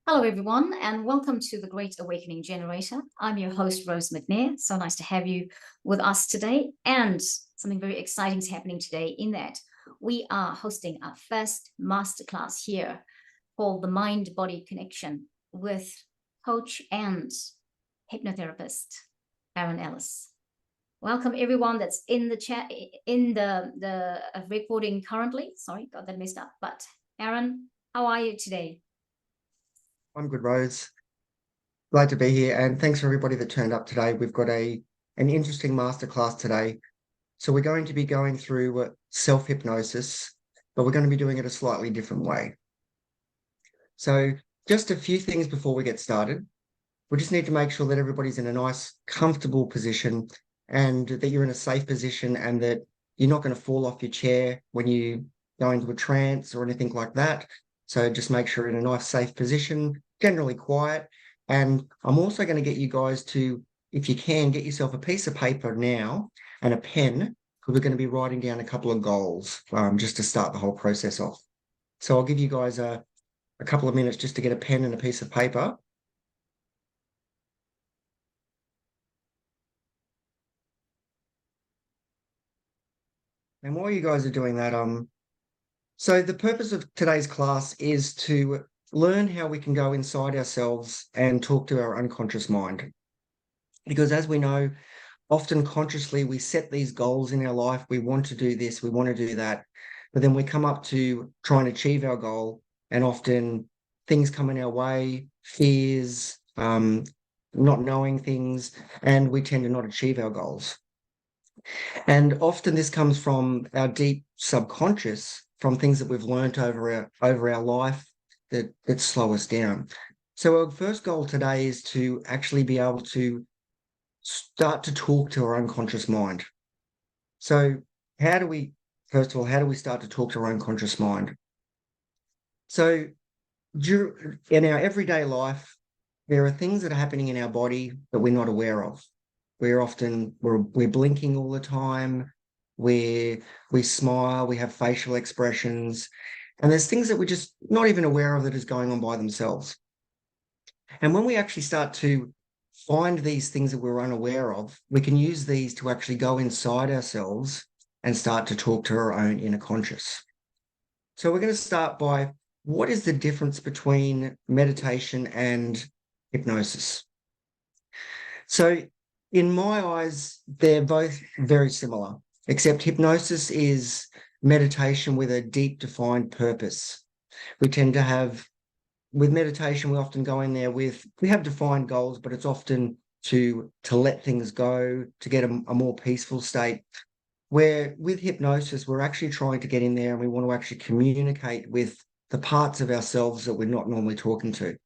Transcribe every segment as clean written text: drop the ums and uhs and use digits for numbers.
Hello, everyone, and welcome to the Great Awakening Generator. I'm your host, Rose McNair. So nice to have you with us today. And something very exciting is happening today in that we are hosting our first masterclass here called the Mind Body Connection with coach and hypnotherapist Aaron Ellis. Welcome, everyone that's in the chat, in the recording currently. Sorry, got that messed up. But Aaron, how are you today? I'm good, Rose. Glad to be here, and thanks for everybody that turned up today. We've got an interesting masterclass today. So we're going to be going through self-hypnosis, but we're going to be doing it a slightly different way. So just a few things before we get started. We just need to make sure that everybody's in a nice, comfortable position and that you're in a safe position and that you're not going to fall off your chair when you go into a trance or anything like that. So just make sure you're in a nice, safe position, generally quiet. And I'm also going to get you guys to, if you can, get yourself a piece of paper now and a pen, because we're going to be writing down a couple of goals just to start the whole process off. So I'll give you guys a couple of minutes just to get a pen and a piece of paper. And while you guys are doing that, so the purpose of today's class is to learn how we can go inside ourselves and talk to our unconscious mind. Because as we know, often consciously we set these goals in our life. We want to do this, we want to do that, but then we come up to try and achieve our goal, and often things come in our way, fears, not knowing things, and we tend to not achieve our goals. And often this comes from our deep subconscious, from things that we've learned over our life that slow us down. So our first goal today is to actually be able to start to talk to our unconscious mind. So first of all, how do we start to talk to our unconscious mind? So in our everyday life, there are things that are happening in our body that we're not aware of. We're blinking all the time. We smile. We have facial expressions, and there's things that we're just not even aware of that is going on by themselves. And when we actually start to find these things that we're unaware of, we can use these to actually go inside ourselves and start to talk to our own inner conscious. So we're going to start by, what is the difference between meditation and hypnosis? So in my eyes, they're both very similar, except hypnosis is meditation with a deep defined purpose. With meditation, we often go in there we have defined goals, but it's often to let things go, to get a more peaceful state. Where with hypnosis, we're actually trying to get in there and we want to actually communicate with the parts of ourselves that we're not normally talking to.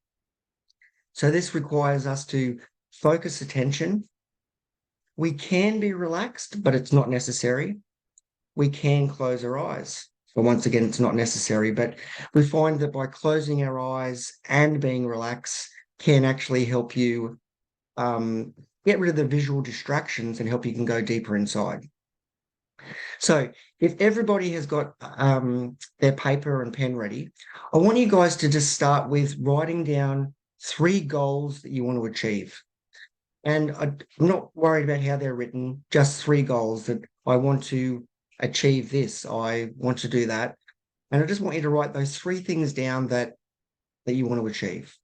So this requires us to focus attention. We can be relaxed, but it's not necessary. We can close our eyes, but once again, it's not necessary. But we find that by closing our eyes and being relaxed can actually help you get rid of the visual distractions and help you can go deeper inside. So if everybody has got their paper and pen ready, I want you guys to just start with writing down 3 goals that you want to achieve. And I'm not worried about how they're written, just 3 goals that I want to achieve this, I want to do that. And I just want you to write those 3 things down that you want to achieve.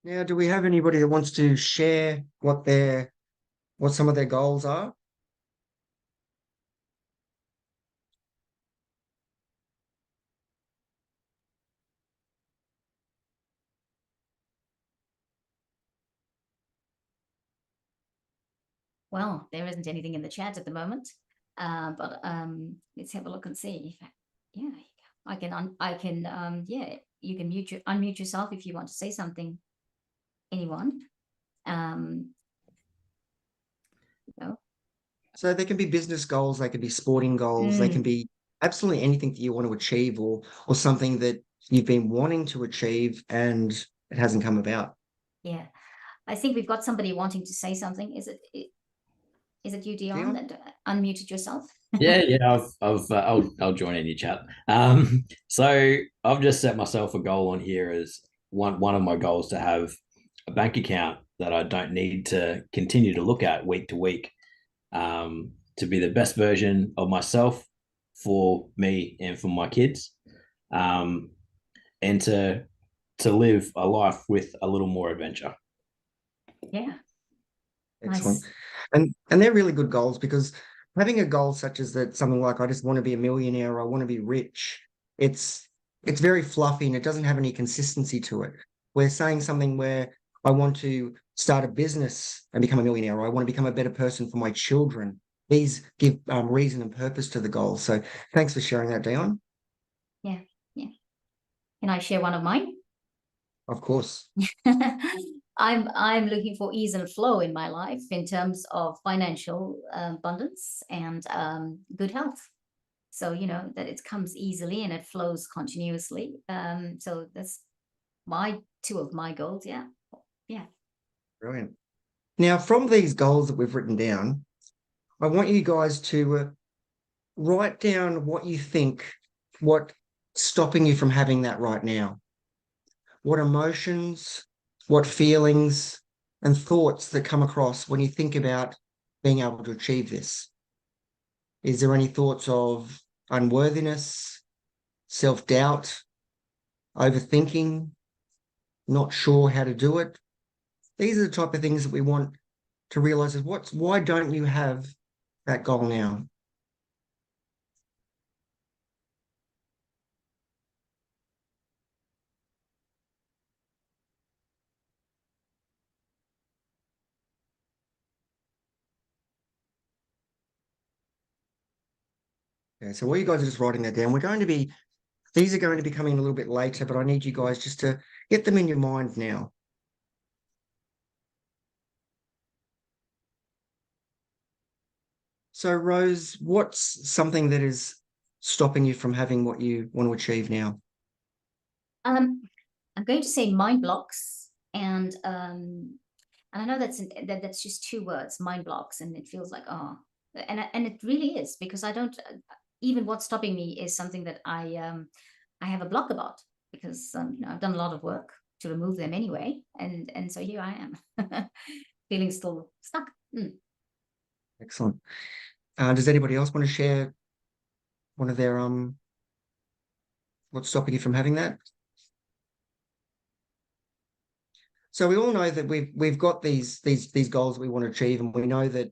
Now, do we have anybody that wants to share what some of their goals are? Well, there isn't anything in the chat at the moment, but let's have a look and see. Yeah, I can, yeah, you can unmute yourself if you want to say something. Anyone? No? So they can be business goals, they can be sporting goals, they can Mm, be absolutely anything that you want to achieve, or something that you've been wanting to achieve and it hasn't come about. yeah. I think we've got somebody wanting to say something. Is it you, Dion, Dion? that unmuted yourself? Yeah. I'll join any chat. So I've just set myself a goal on here as one of my goals to have a bank account that I don't need to continue to look at week to week, to be the best version of myself for me and for my kids, um, and to live a life with a little more adventure. Yeah, Excellent. nice. And they're really good goals, because having a goal such as that, something like I just want to be a millionaire, or I want to be rich, it's it's very fluffy and it doesn't have any consistency to it. We're saying something where I want to start a business and become a millionaire, or I want to become a better person for my children. These give reason and purpose to the goal. So thanks for sharing that, Dion. Yeah, yeah. Can I share one of mine? Of course. I'm looking for ease and flow in my life in terms of financial abundance and good health. So that it comes easily and it flows continuously. So that's my two of my goals. Yeah, yeah. Brilliant. Now, from these goals that we've written down, I want you guys to write down what you think, what's stopping you from having that right now. What emotions, what feelings, and thoughts that come across when you think about being able to achieve this. Is there any thoughts of unworthiness, self-doubt, overthinking, not sure how to do it? These are the type of things that we want to realize is why don't you have that goal now? Okay, so while you guys are just writing that down, these are going to be coming a little bit later, but I need you guys just to get them in your mind now. So, Rose, what's something that is stopping you from having what you want to achieve now? Um, I'm going to say mind blocks, and I know that's just two words, mind blocks, and it feels like and it really is, because I don't even what's stopping me is something that I have a block about, because I've done a lot of work to remove them anyway, and so here I am feeling still stuck. Excellent. Does anybody else want to share one of their what's stopping you from having that? So we all know that we've got these goals that we want to achieve, and we know that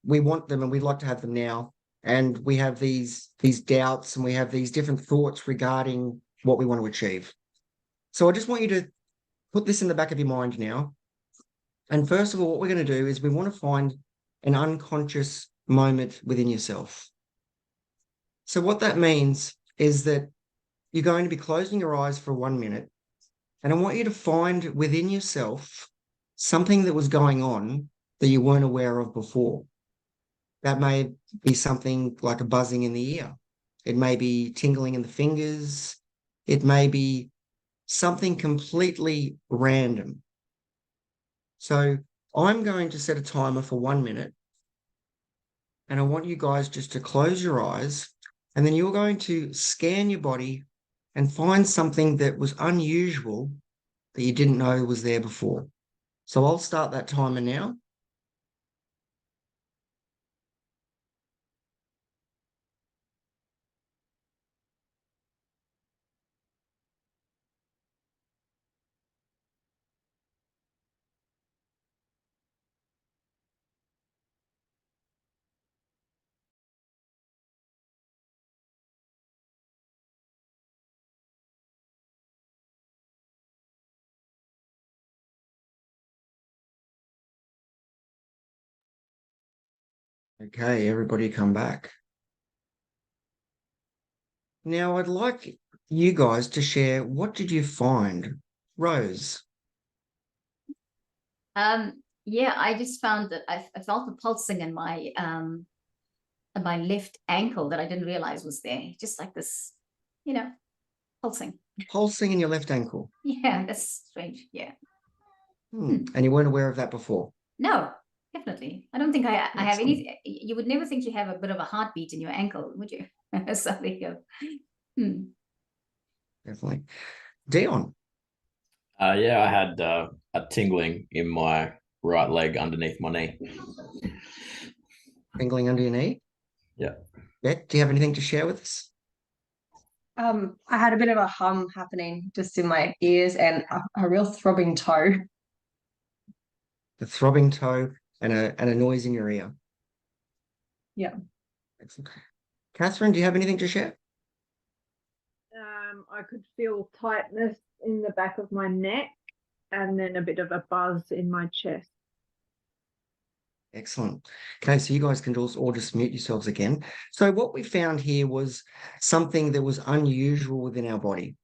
we want them and we'd like to have them now. And we have these doubts and we have these different thoughts regarding what we want to achieve. So I just want you to put this in the back of your mind now. And first of all, what we're going to do is we want to find an unconscious moment within yourself. So what that means is that you're going to be closing your eyes for 1 minute, and I want you to find within yourself something that was going on that you weren't aware of before. That may be something like a buzzing in the ear. It may be tingling in the fingers. It may be something completely random. So I'm going to set a timer for 1 minute, and I want you guys just to close your eyes, and then you're going to scan your body and find something that was unusual that you didn't know was there before. So I'll start that timer now. Okay, everybody come back. Now I'd like you guys to share, what did you find? Rose. Yeah, I just found that I felt the pulsing in my my left ankle that I didn't realize was there. Just like this, pulsing. Pulsing in your left ankle. Yeah, that's strange. Yeah. And you weren't aware of that before? No, definitely. I don't think I have Excellent. anything. You would never think you have a bit of a heartbeat in your ankle, would you? So there you go. Definitely. Dion. Yeah, I had a tingling in my right leg underneath my knee. Tingling under your knee? Yeah. Beth, do you have anything to share with us? I had a bit of a hum happening just in my ears and a real throbbing toe. The throbbing toe and a noise in your ear. Yeah. Excellent. Catherine, do you have anything to share? I could feel tightness in the back of my neck and then a bit of a buzz in my chest. Excellent. Okay, so you guys can all just mute yourselves again. So what we found here was something that was unusual within our body.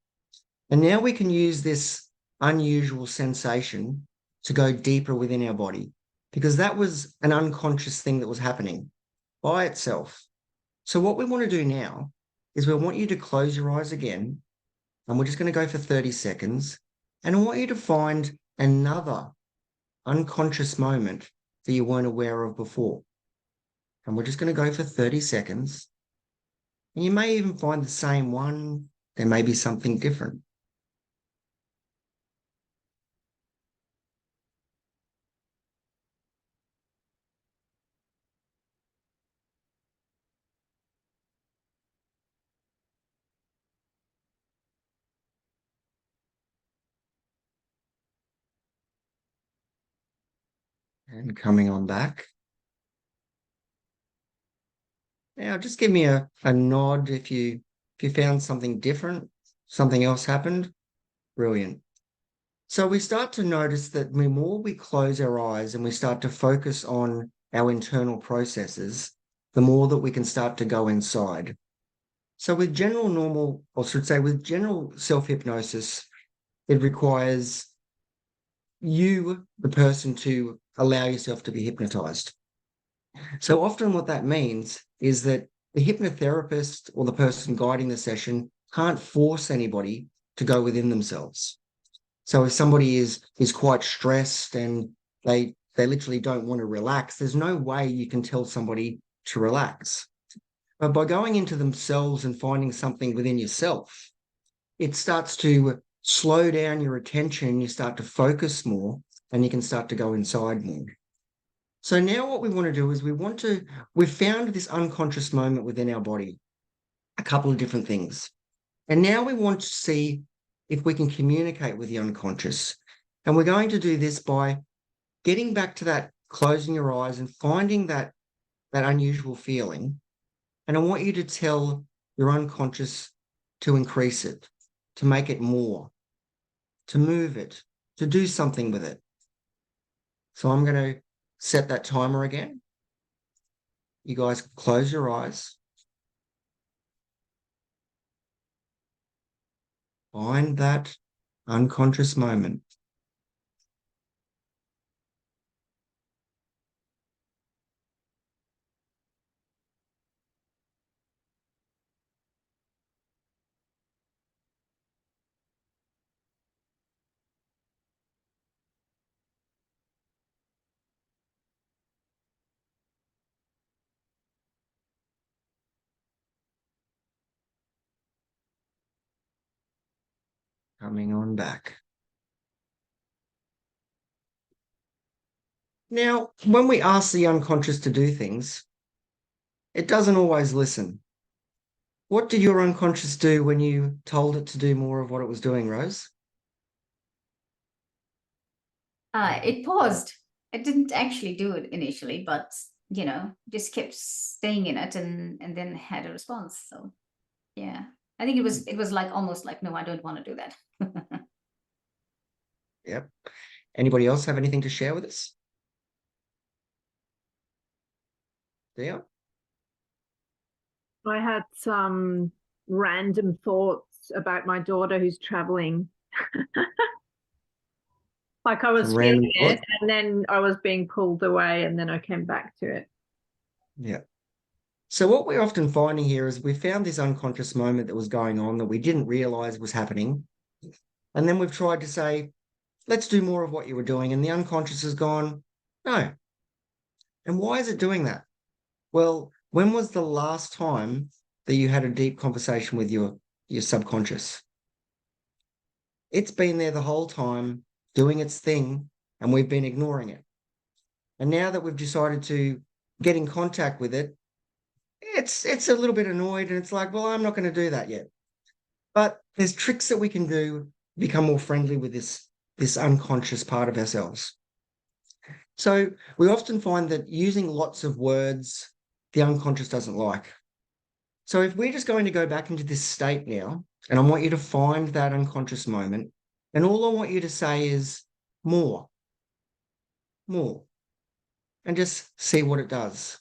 And now we can use this unusual sensation to go deeper within our body, because that was an unconscious thing that was happening by itself. So what we want to do now is we want you to close your eyes again, and we're just going to go for 30 seconds. And I want you to find another unconscious moment that you weren't aware of before. And we're just going to go for 30 seconds. And you may even find the same one. There may be something different. And coming on back. Now, just give me a nod if you found something different, something else happened. Brilliant. So we start to notice that the more we close our eyes and we start to focus on our internal processes, the more that we can start to go inside. So with general self-hypnosis, it requires you, the person, to allow yourself to be hypnotized. So often what that means is that the hypnotherapist or the person guiding the session can't force anybody to go within themselves. So if somebody is quite stressed and they literally don't want to relax, there's no way you can tell somebody to relax. But by going into themselves and finding something within yourself, it starts to slow down your attention, you start to focus more, and you can start to go inside more. So now what we want to do is we've found this unconscious moment within our body, a couple of different things. And now we want to see if we can communicate with the unconscious. And we're going to do this by getting back to that, closing your eyes and finding that unusual feeling. And I want you to tell your unconscious to increase it, to make it more, to move it, to do something with it. So I'm going to set that timer again. You guys close your eyes. Find that unconscious moment. Coming on back. Now, when we ask the unconscious to do things, it doesn't always listen. What did your unconscious do when you told it to do more of what it was doing, Rose? It paused. It didn't actually do it initially, but just kept staying in it and then had a response. So yeah, I think it was like almost like, no, I don't want to do that. Yep. Anybody else have anything to share with us? Yeah. I had some random thoughts about my daughter who's traveling. Like I was Some random feeling it, thoughts? and then I was being pulled away, and then I came back to it. Yeah. So what we're often finding here is we found this unconscious moment that was going on that we didn't realize was happening. And then we've tried to say, let's do more of what you were doing. And the unconscious has gone, no. And why is it doing that? Well, when was the last time that you had a deep conversation with your subconscious? It's been there the whole time doing its thing, and we've been ignoring it. And now that we've decided to get in contact with it, it's a little bit annoyed, and it's like, well, I'm not going to do that yet. But there's tricks that we can do to become more friendly with this unconscious part of ourselves. So we often find that using lots of words, the unconscious doesn't like. So if we're just going to go back into this state now, and I want you to find that unconscious moment, and all I want you to say is more, and just see what it does.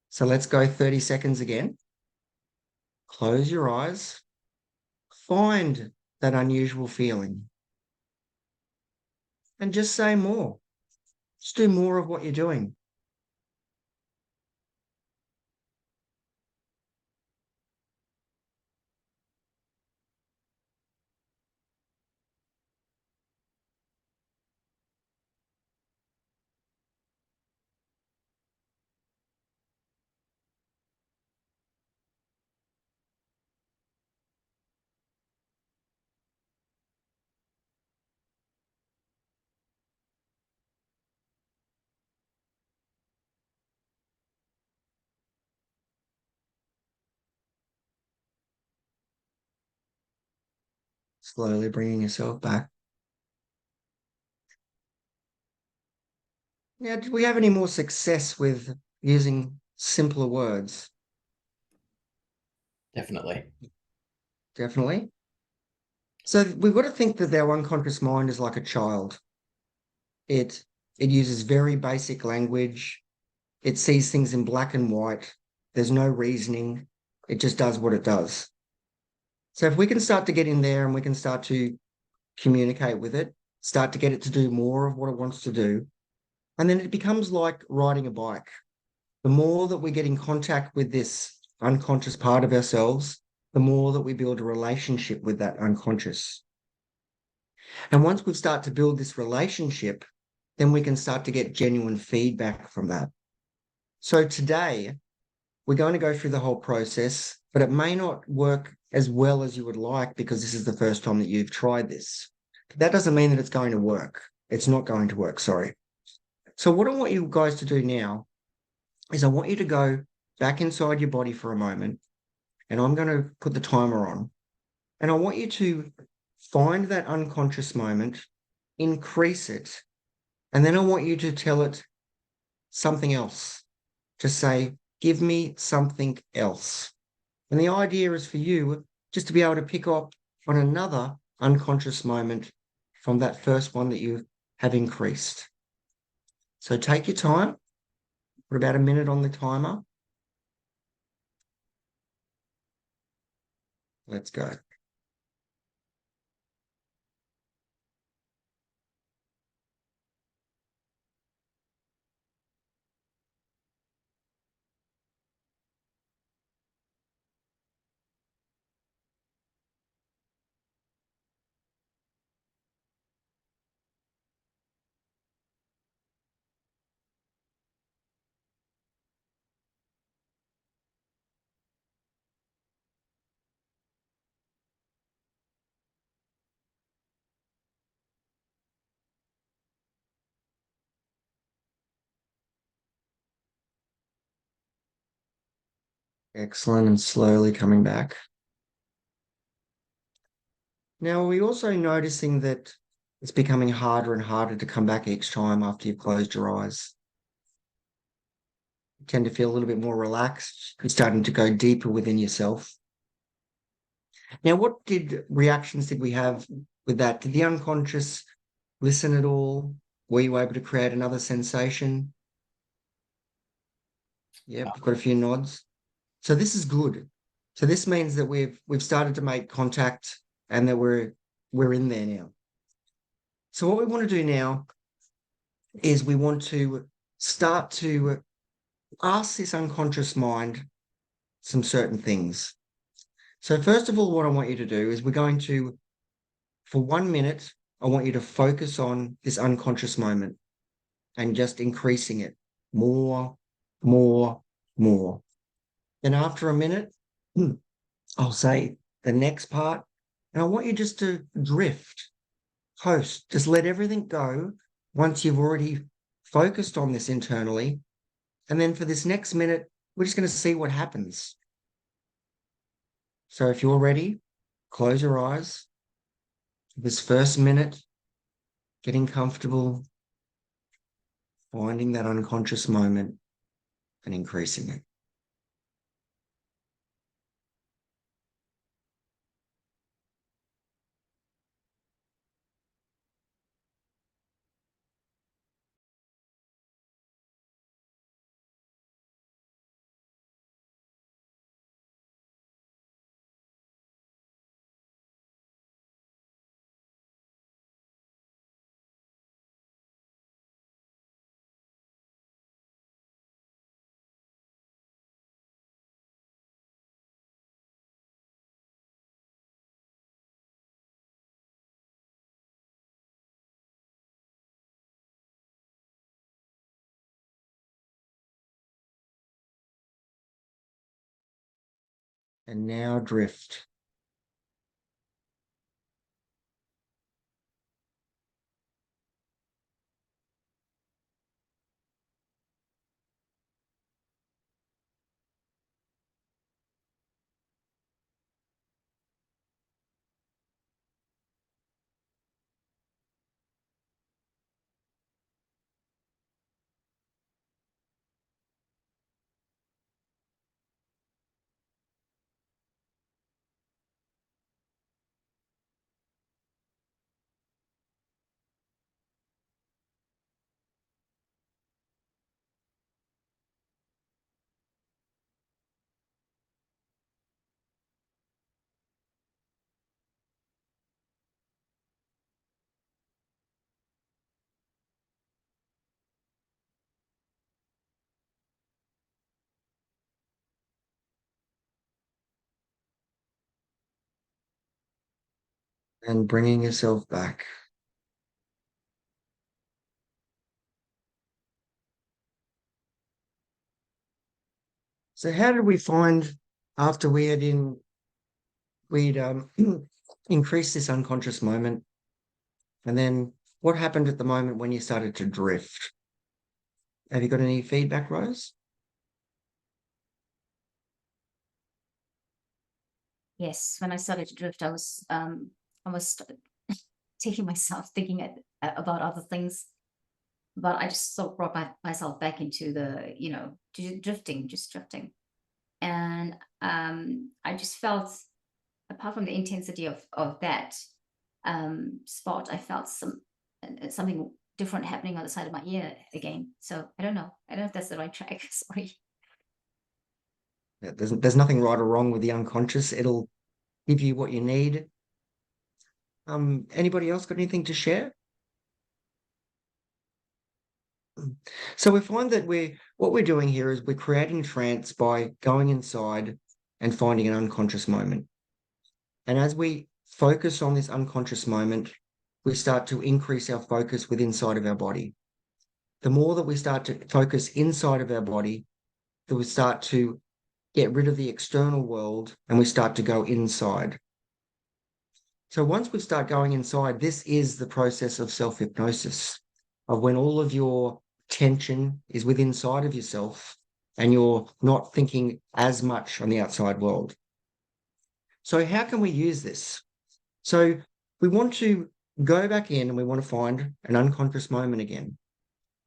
So let's go 30 seconds again. Close your eyes. Find that unusual feeling. And just say more. Just do more of what you're doing. Slowly bringing yourself back. Now, did we have any more success with using simpler words? Definitely. Definitely. So we've got to think that our unconscious mind is like a child. It uses very basic language. It sees things in black and white. There's no reasoning. It just does what it does. So if we can start to get in there and we can start to communicate with it, start to get it to do more of what it wants to do, and then it becomes like riding a bike. The more that we get in contact with this unconscious part of ourselves, the more that we build a relationship with that unconscious. And once we start to build this relationship, then we can start to get genuine feedback from that. So today, we're going to go through the whole process, but it may not work as well as you would like because this is the first time that you've tried this. But that doesn't mean that it's going to work. It's not going to work, sorry. So what I want you guys to do now is I want you to go back inside your body for a moment, and I'm going to put the timer on. And I want you to find that unconscious moment, increase it, and then I want you to tell it something else. Just say, give me something else. And the idea is for you just to be able to pick up on another unconscious moment from that first one that you have increased. So take your time, put about a minute on the timer. Let's go. Excellent, and slowly coming back. Now, we're also noticing that it's becoming harder and harder to come back each time after you've closed your eyes. You tend to feel a little bit more relaxed. You're starting to go deeper within yourself. Now, what reactions did we have with that? Did the unconscious listen at all? Were you able to create another sensation? Yeah, we've got a few nods. So this is good. So this means that we've started to make contact and that we're in there now. So what we want to do now is we want to start to ask this unconscious mind some certain things. So first of all, what I want you to do is we're going to, for 1 minute, I want you to focus on this unconscious moment and just increasing it more, more, more. Then after a minute, I'll say the next part, and I want you just to drift, coast, just let everything go once you've already focused on this internally. And then for this next minute, we're just going to see what happens. So if you're ready, close your eyes. This first minute, getting comfortable, finding that unconscious moment and increasing it. And now drift. And bringing yourself back. So how did we find after we'd increased this unconscious moment? And then what happened at the moment when you started to drift? Have you got any feedback, Rose? Yes, when I started to drift, I was taking myself thinking about other things, but I just sort of brought myself back into the, drifting, just drifting. And I just felt, apart from the intensity of that spot, I felt something different happening on the side of my ear again. So I don't know if that's the right track. Sorry. Yeah, there's nothing right or wrong with the unconscious. It'll give you what you need. Anybody else got anything to share? So we find that what we're doing here is we're creating trance by going inside and finding an unconscious moment. And as we focus on this unconscious moment, we start to increase our focus within inside of our body. The more that we start to focus inside of our body, that we start to get rid of the external world and we start to go inside. So once we start going inside, this is the process of self-hypnosis, of when all of your tension is within inside of yourself and you're not thinking as much on the outside world. So how can we use this? So we want to go back in and we want to find an unconscious moment again.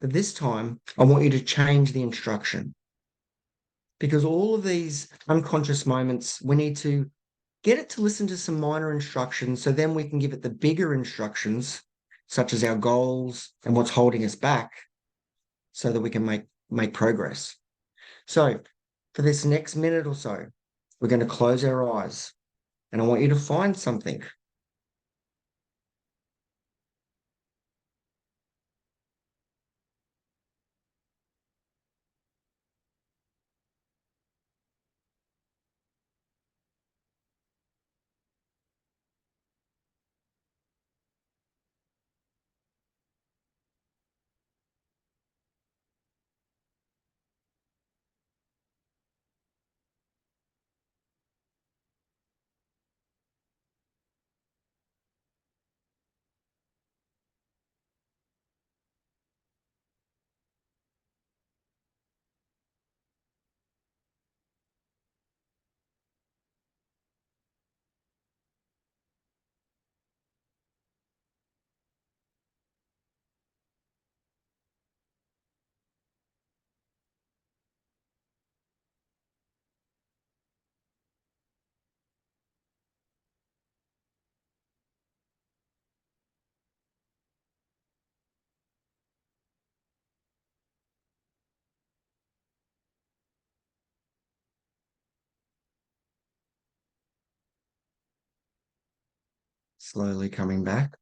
But this time, I want you to change the instruction. Because all of these unconscious moments, we need to get it to listen to some minor instructions so then we can give it the bigger instructions, such as our goals and what's holding us back, so that we can make progress. So for this next minute or so, we're going to close our eyes and I want you to find something. Slowly coming back.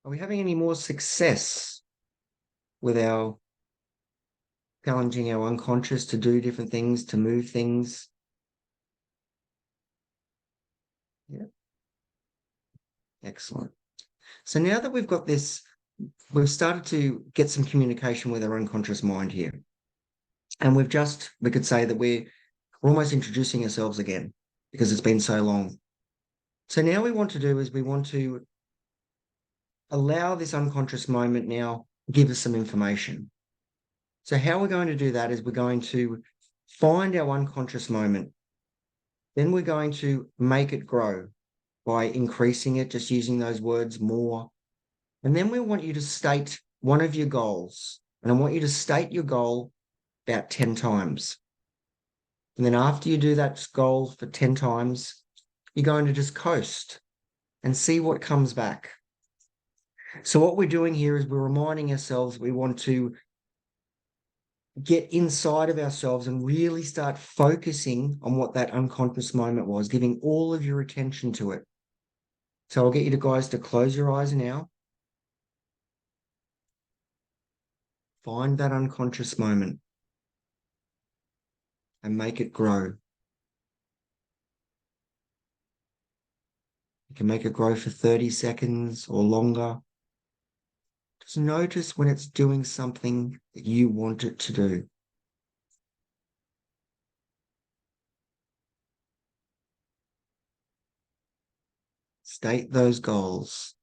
Are we having any more success with our challenging our unconscious to do different things, to move things? Yeah. Excellent. So now that we've got this, we've started to get some communication with our unconscious mind here. And we could say that we're almost introducing ourselves again because it's been so long. So now we want to allow this unconscious moment now give us some information. So how we're going to do that is we're going to find our unconscious moment. Then we're going to make it grow by increasing it, just using those words more. And then we want you to state one of your goals. And I want you to state your goal about 10 times. And then after you do that goal for 10 times, you're going to just coast and see what comes back. So what we're doing here is we're reminding ourselves we want to get inside of ourselves and really start focusing on what that unconscious moment was, giving all of your attention to it. So I'll get you guys to close your eyes now. Find that unconscious moment and make it grow. You can make it grow for 30 seconds or longer. Just notice when it's doing something that you want it to do. State those goals.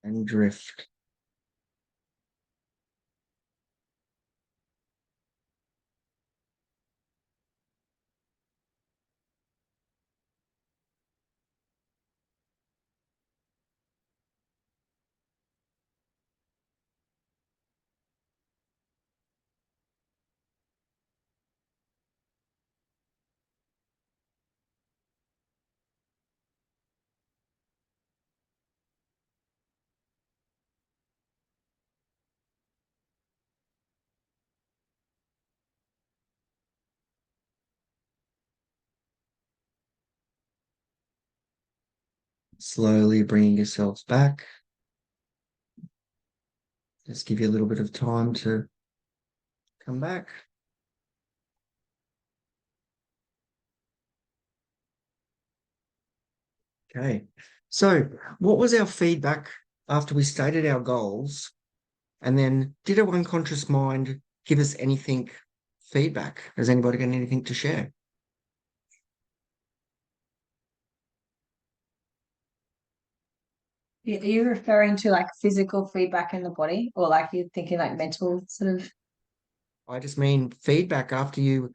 And drift. Slowly bringing yourselves back. Just give you a little bit of time to come back. Okay, so what was our feedback after we stated our goals? And then did our unconscious mind give us anything feedback? Has anybody got anything to share? Are you referring to like physical feedback in the body, or like you're thinking like mental sort of? I just mean feedback after you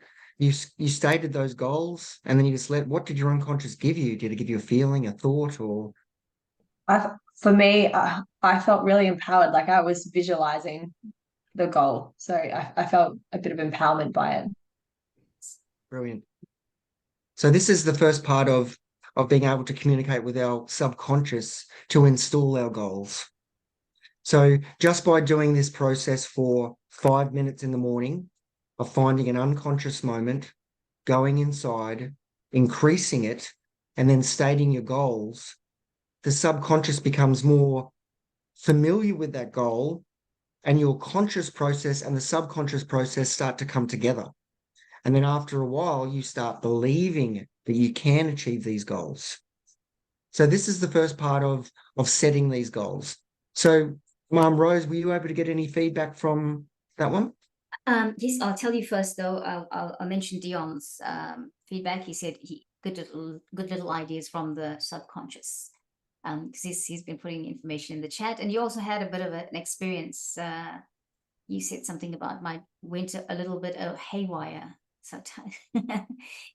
stated those goals, and then you just what did your unconscious give you? Did it give you a feeling, a thought, or? For me, I felt really empowered. Like I was visualizing the goal, so I felt a bit of empowerment by it. Brilliant. So this is the first part of being able to communicate with our subconscious to install our goals. So just by doing this process for 5 minutes in the morning of finding an unconscious moment, going inside, increasing it, and then stating your goals, the subconscious becomes more familiar with that goal, and your conscious process and the subconscious process start to come together. And then after a while, you start believing that you can achieve these goals. So this is the first part of setting these goals. So, Rose, were you able to get any feedback from that one? Yes, I'll tell you first though. I'll mention Dion's feedback. He said good little ideas from the subconscious. Because he's been putting information in the chat, and you also had a bit of an experience. You said something about went a little bit haywire sometimes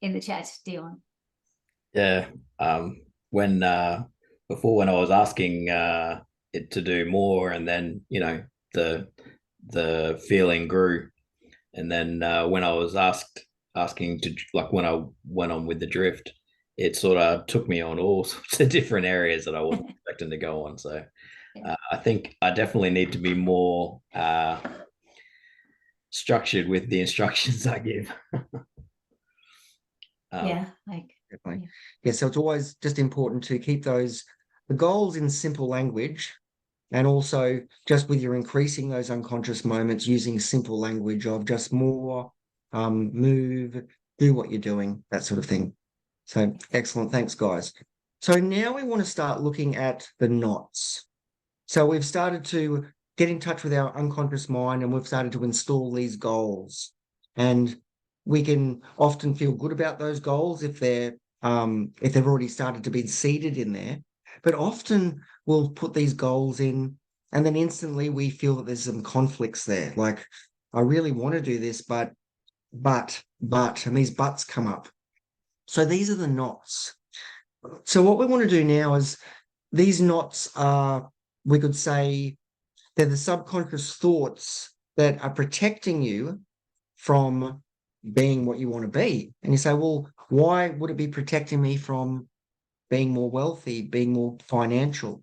in the chat, Dion. Yeah. When before, when I was asking it to do more, and then the feeling grew, and then when I was asking to, like, when I went on with the drift, it sort of took me on all sorts of different areas that I wasn't expecting to go on. So I think I definitely need to be more structured with the instructions I give. Yeah, like Definitely. Yeah, so it's always just important to keep the goals in simple language, and also just with your increasing those unconscious moments using simple language of just more, move, do what you're doing, that sort of thing. So excellent. Thanks, guys. So now we want to start looking at the knots. So we've started to get in touch with our unconscious mind, and we've started to install these goals. And we can often feel good about those goals if they've already started to be seeded in there. But often we'll put these goals in, and then instantly we feel that there's some conflicts there. Like, I really want to do this, but, and these buts come up. So these are the knots. So what we want to do now is, these knots are, we could say, they're the subconscious thoughts that are protecting you from being what you want to be. And you say, well, why would it be protecting me from being more wealthy, being more financial?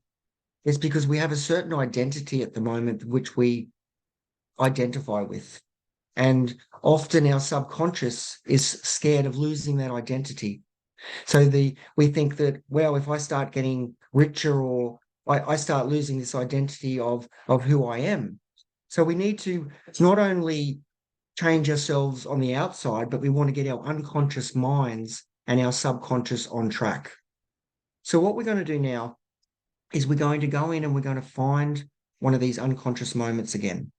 It's because we have a certain identity at the moment which we identify with. And often our subconscious is scared of losing that identity. So we think that, well, if I start getting richer, or I start losing this identity of who I am. So we need to not only change ourselves on the outside, but we want to get our unconscious minds and our subconscious on track. So what we're going to do now is we're going to go in and we're going to find one of these unconscious moments again.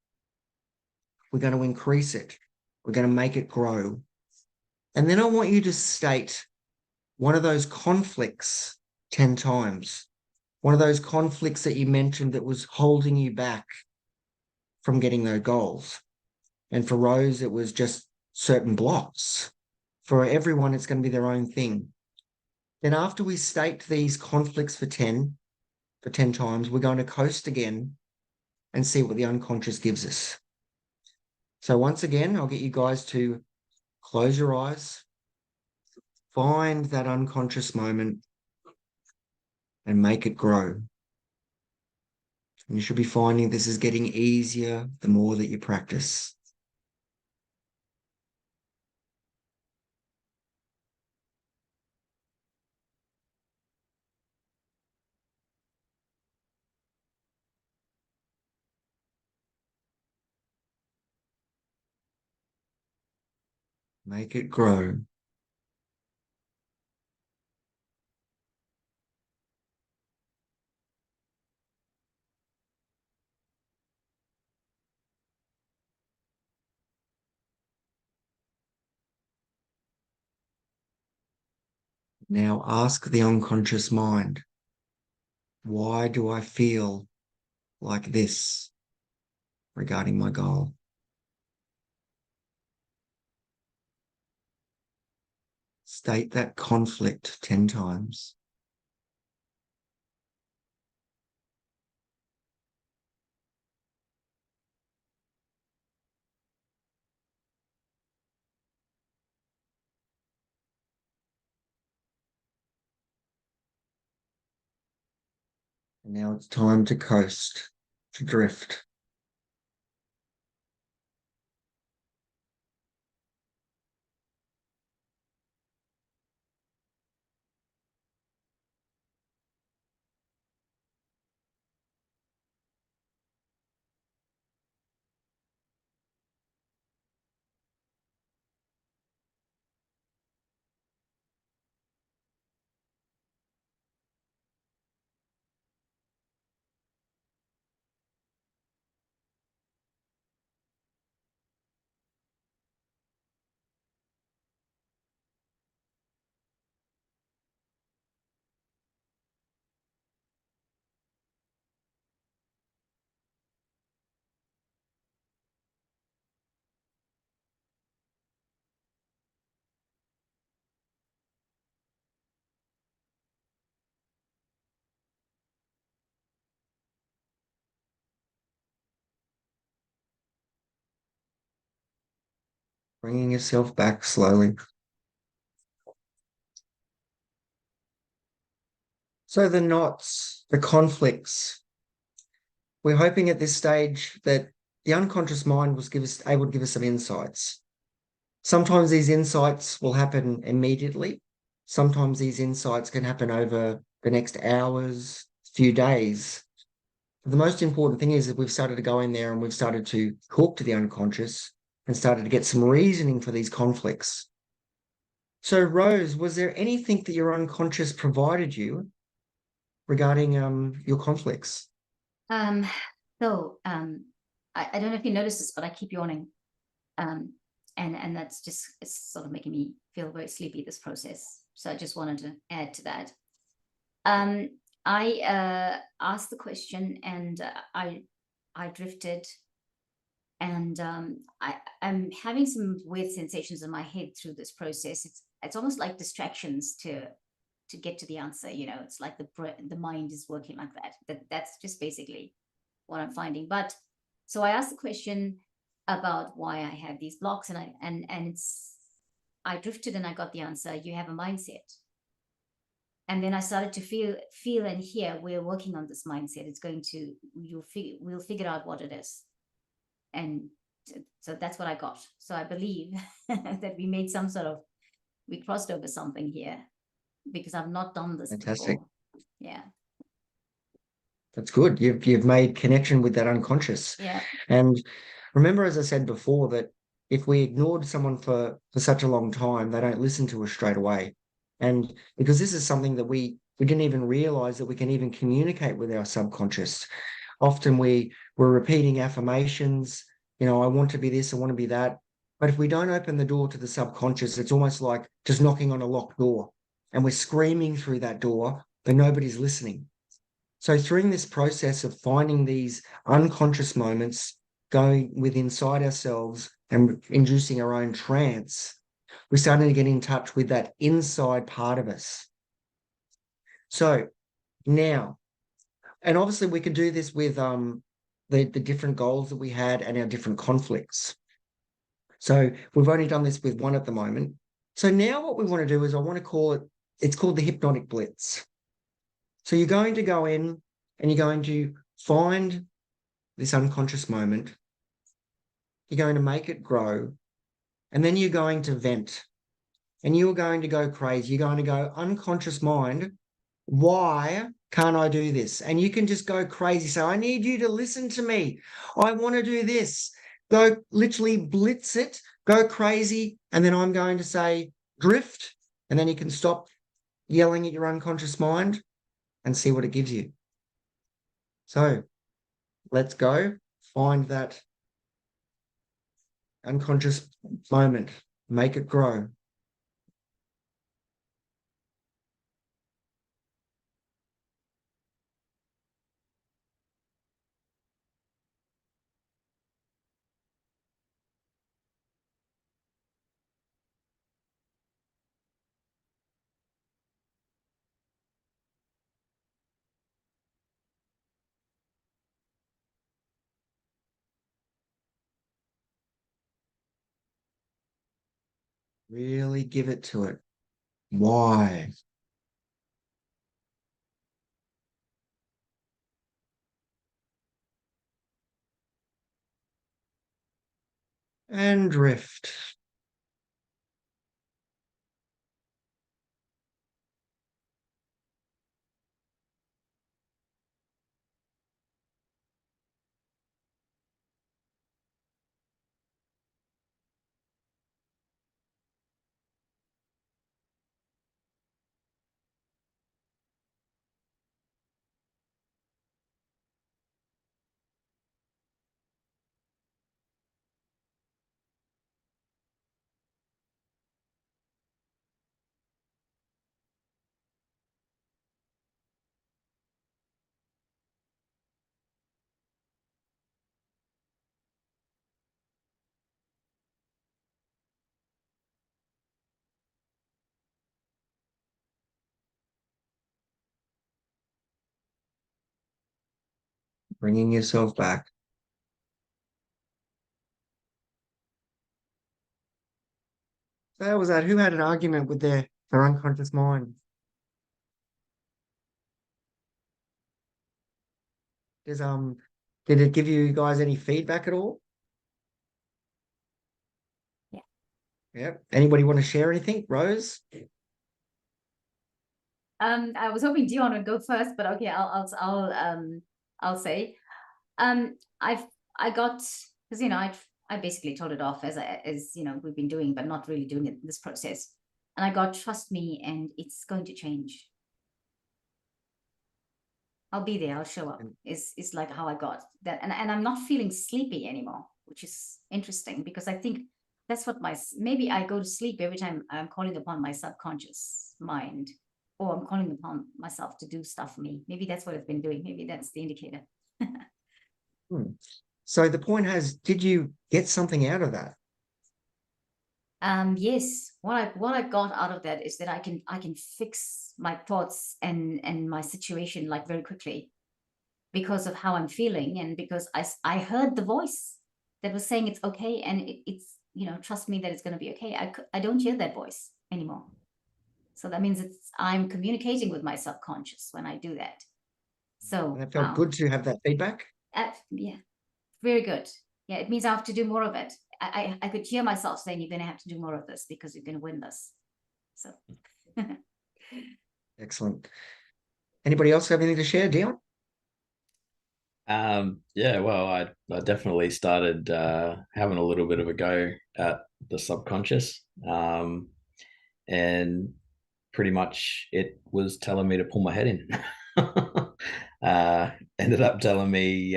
We're going to increase it. We're going to make it grow. And then I want you to state one of those conflicts 10 times. One of those conflicts that you mentioned that was holding you back from getting those goals. And for Rose, it was just certain blocks. For everyone, it's going to be their own thing. Then after we state these conflicts for 10 times, we're going to coast again and see what the unconscious gives us. So once again, I'll get you guys to close your eyes, find that unconscious moment, and make it grow. And you should be finding this is getting easier the more that you practice. Make it grow. Now ask the unconscious mind, why do I feel like this regarding my goal? State that conflict 10 times. And now it's time to coast, to drift. Bringing yourself back slowly. So the knots, the conflicts, we're hoping at this stage that the unconscious mind was able to give us some insights. Sometimes these insights will happen immediately. Sometimes these insights can happen over the next hours, few days. The most important thing is that we've started to go in there and we've started to talk to the unconscious and started to get some reasoning for these conflicts. So, Rose, was there anything that your unconscious provided you regarding your conflicts? I don't know if you noticed this, but I keep yawning. And that's just, it's sort of making me feel very sleepy, this process. So I just wanted to add to that. I asked the question and I drifted, and I'm having some weird sensations in my head through this process. It's almost like distractions to get to the answer. You know, it's like the mind is working like that. That's just basically what I'm finding. But so I asked the question about why I have these blocks, and I drifted and I got the answer. You have a mindset. And then I started to feel and hear, we're working on this mindset. It's going to, we'll figure out what it is. And so that's what I got. So I believe that we crossed over something here, because I've not done this Fantastic. before. Yeah. That's good. You've made connection with that unconscious. Yeah. And remember, as I said before, that if we ignored someone for such a long time, they don't listen to us straight away. And because this is something that we didn't even realize that we can even communicate with our subconscious. Often we're repeating affirmations, you know, I want to be this, I want to be that. But if we don't open the door to the subconscious, it's almost like just knocking on a locked door and we're screaming through that door, but nobody's listening. So through this process of finding these unconscious moments, going within inside ourselves and inducing our own trance, we're starting to get in touch with that inside part of us. So now, and obviously we could do this with the different goals that we had and our different conflicts. So we've only done this with one at the moment. So now what we want to do is I want to call it, it's called the hypnotic blitz. So you're going to go in and you're going to find this unconscious moment. You're going to make it grow. And then you're going to vent. And you're going to go crazy. You're going to go, unconscious mind, why can't I do this? And you can just go crazy. So I need you to listen to me. I want to do this. Go literally blitz it, go crazy. And then I'm going to say drift. And then you can stop yelling at your unconscious mind and see what it gives you. So let's go find that unconscious moment, make it grow. Really give it to it. Why? And drift. Bringing yourself back. That was that. Who had an argument with their unconscious mind? Does did it give you guys any feedback at all? Yeah. Yeah. Anybody want to share anything? Rose? I was hoping Dion would go first, but okay, I'll say. I got, because I basically told it off as we've been doing, but not really doing it in this process. And I got, trust me, and it's going to change. I'll be there, I'll show up. Is like how I got that. And I'm not feeling sleepy anymore, which is interesting because I think that's what maybe I go to sleep every time I'm calling upon my subconscious mind, or I'm calling upon myself to do stuff for me. Maybe that's what I've been doing. Maybe that's the indicator. So the point did you get something out of that? Yes. What I got out of that is that I can fix my thoughts and my situation like very quickly because of how I'm feeling, and because I heard the voice that was saying it's okay, and it's trust me that it's going to be okay. I don't hear that voice anymore. So that means I'm communicating with my subconscious when I do that. So And it felt good to have that feedback. Yeah, very good. Yeah, it means I have to do more of it. I could hear myself saying, you're going to have to do more of this because you're going to win this. So. Excellent. Anybody else have anything to share, Dion? Yeah, well, I definitely started having a little bit of a go at the subconscious. And pretty much it was telling me to pull my head in. Ended up telling me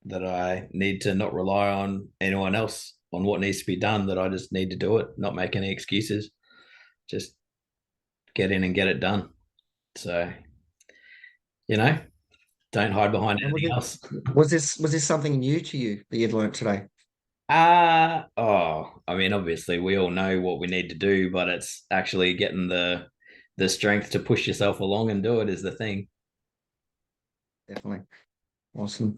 that I need to not rely on anyone else on what needs to be done, that I just need to do it, not make any excuses, just get in and get it done. So, don't hide behind anything else. Was this something new to you that you'd learned today? I mean, obviously we all know what we need to do, but it's actually getting the strength to push yourself along and do it is the thing. Definitely. Awesome.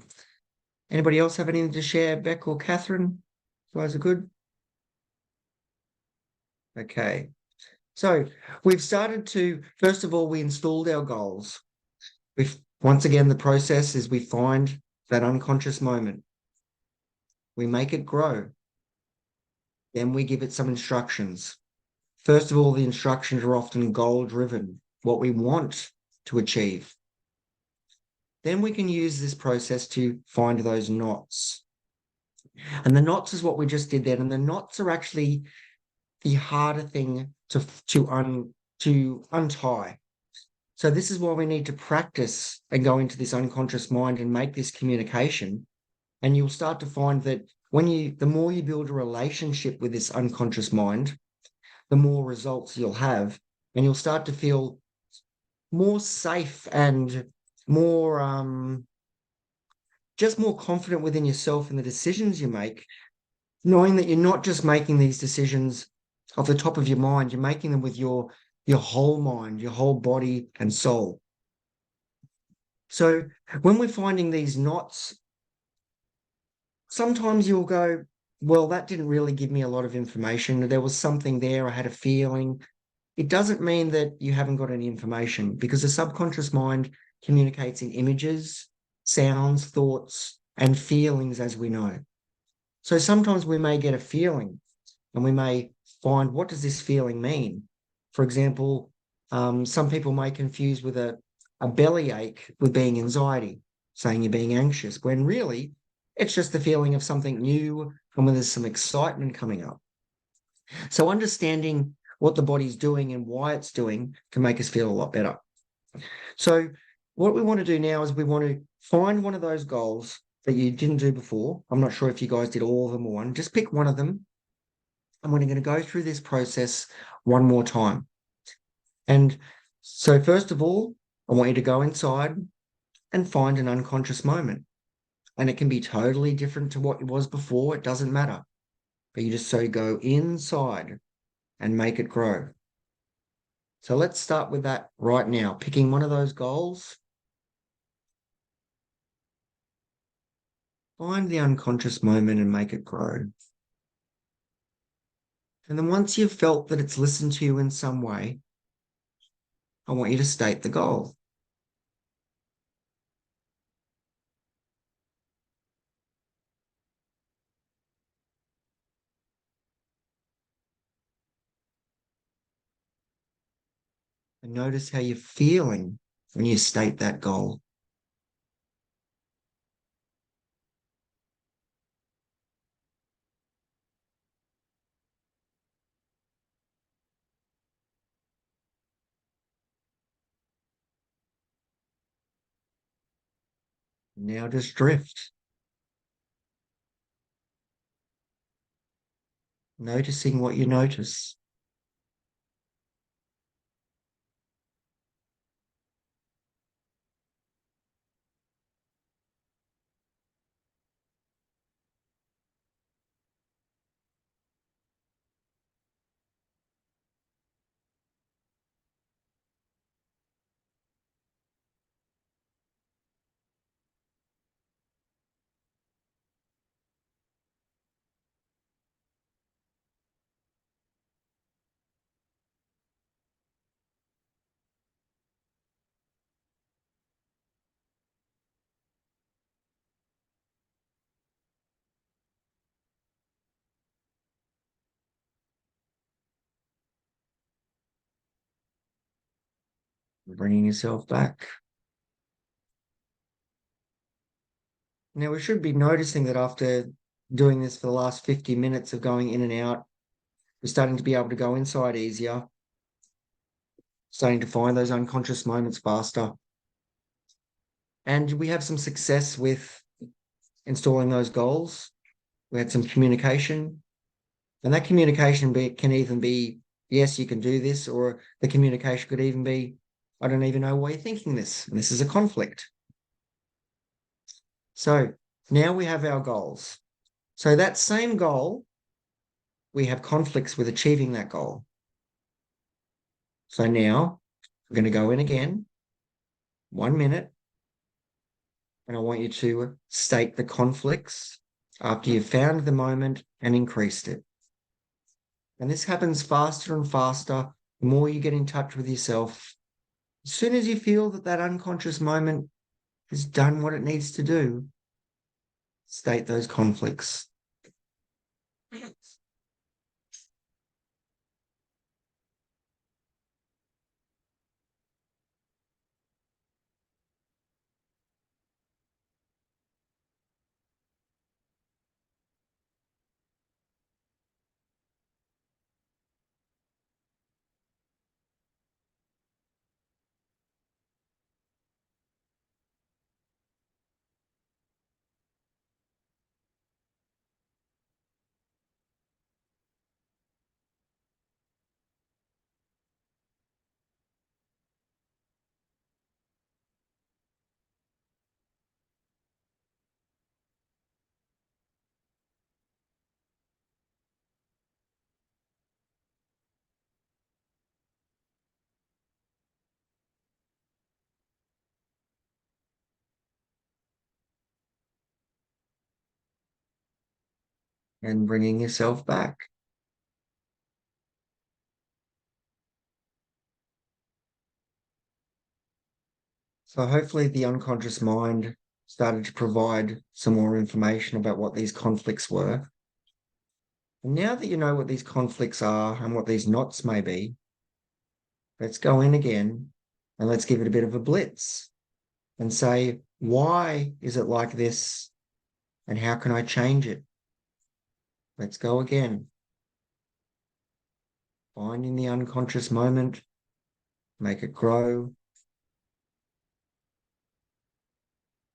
Anybody else have anything to share, Beck or Catherine? You guys are good? Okay. So we've started to, first of all, we installed our goals. Once again, the process is we find that unconscious moment. We make it grow. Then we give it some instructions. First of all, the instructions are often goal-driven, what we want to achieve. Then we can use this process to find those knots. And the knots is what we just did then. And the knots are actually the harder thing to untie. So this is why we need to practice and go into this unconscious mind and make this communication. And you'll start to find that the more you build a relationship with this unconscious mind, the more results you'll have, and you'll start to feel more safe and more just more confident within yourself and the decisions you make, knowing that you're not just making these decisions off the top of your mind, you're making them with your whole mind, your whole body and soul. So when we're finding these knots, sometimes you'll go, well, that didn't really give me a lot of information. There was something there. I had a feeling. It doesn't mean that you haven't got any information, because the subconscious mind communicates in images, sounds, thoughts, and feelings, as we know. So sometimes we may get a feeling and we may find, what does this feeling mean? For example, some people may confuse with a belly ache with being anxiety, saying you're being anxious, when really it's just the feeling of something new and when there's some excitement coming up. So understanding what the body's doing and why it's doing can make us feel a lot better. So what we want to do now is we want to find one of those goals that you didn't do before. I'm not sure if you guys did all of them or one. Just pick one of them. And we're going to go through this process one more time. And so first of all, I want you to go inside and find an unconscious moment. And it can be totally different to what it was before. It doesn't matter. But you just go inside and make it grow. So let's start with that right now, picking one of those goals. Find the unconscious moment and make it grow. And then once you've felt that it's listened to you in some way, I want you to state the goal. And notice how you're feeling when you state that goal. Now just drift, noticing what you notice. Bringing yourself back. Now, we should be noticing that after doing this for the last 50 minutes of going in and out, we're starting to be able to go inside easier, starting to find those unconscious moments faster. And we have some success with installing those goals. We had some communication, and that communication can even be, yes, you can do this, or the communication could even be, I don't even know why you're thinking this. And this is a conflict. So now we have our goals. So that same goal, we have conflicts with achieving that goal. So now we're going to go in again, 1 minute, and I want you to state the conflicts after you've found the moment and increased it. And this happens faster and faster, the more you get in touch with yourself. As soon as you feel that that unconscious moment has done what it needs to do, state those conflicts. And bringing yourself back. So hopefully the unconscious mind started to provide some more information about what these conflicts were. And now that you know what these conflicts are and what these knots may be, let's go in again and let's give it a bit of a blitz and say, why is it like this? And how can I change it? Let's go again. Finding the unconscious moment, make it grow,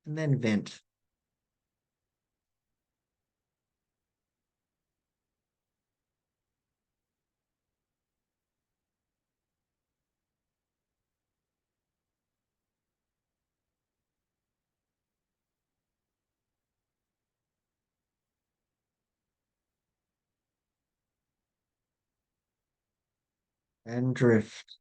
and then vent. And drift.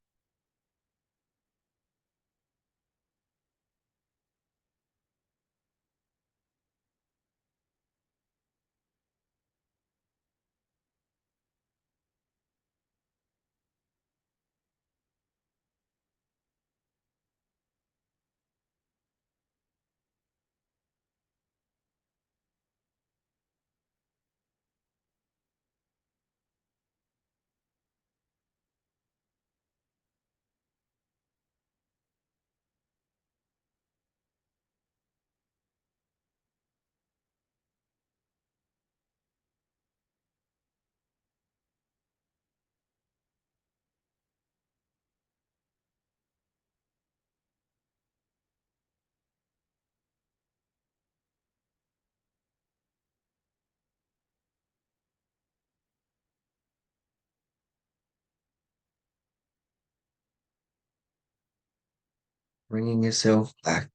Bringing yourself back.